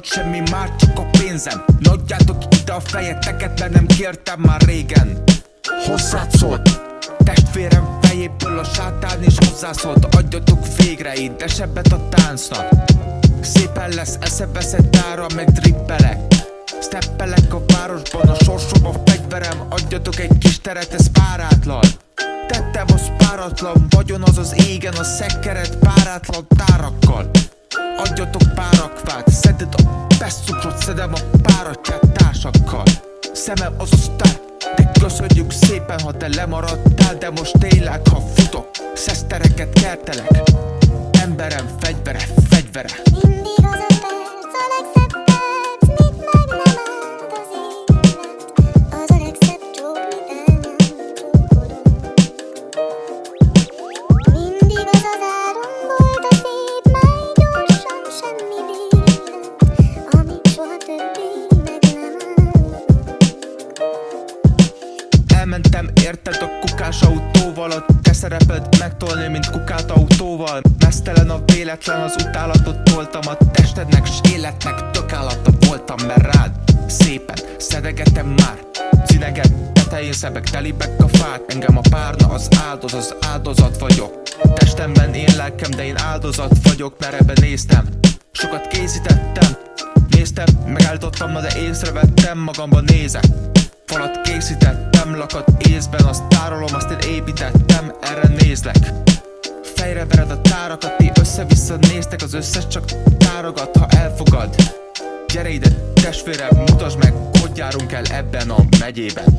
maradt semmi, már csak a pénzem. Adjátok ide a fejeteket, mert nem kértem már régen. Hozzád szólt testvérem fejéből a sátán, és hozzászólt: adjatok végre édesebbet a táncnak. Szépen lesz eszeveszett ára, meg drippelek. Steppelek a városban, a sorsom a fegyverem. Adjatok egy kis teret, ez párátlan. Tettem az páratlan, vagyon az az égen, a szekkeret párátlan tárakkal. Adjatok párakvát, szeded a peszcukrot, szedem a páratját társakkal. Szemem az a sztár, de köszönjük szépen, ha te lemaradtál. De most tényleg, ha futok, szesztereket kertelek. Emberem fegyvere, fegyvere. Mindig az a perc, a legszebb perc, mit meg nem áld az élet. Az a legszebb csók, mit el nem csókolunk. Mindig az az áron volt a szép, mely gyorsan semmi vélet, amit soha többé meg nem áld. Elmentem érted a kukás autóval, a te szereped megtolni, mint kukát autóval. Mesztelen a véletlen, az utálatot toltam a testednek, s életnek tökálata voltam, mert rád szépen szedegetem már. Cineget tetején szebek, telibek a fák. Engem a párna az áldozat vagyok. Testemben én lelkem, de én áldozat vagyok, mert ebben néztem. Sokat készítettem, néztem, megállítottam, na de észrevettem, magamban nézek. Falat készítettem, lakat észben, azt tárolom, azt én építettem, erre nézlek. Fejre vered a tárakat, ti össze-vissza néztek, az összes csak tárogat, ha elfogad. Gyere ide testvérem, mutasd meg, hogy járunk el ebben a megyében.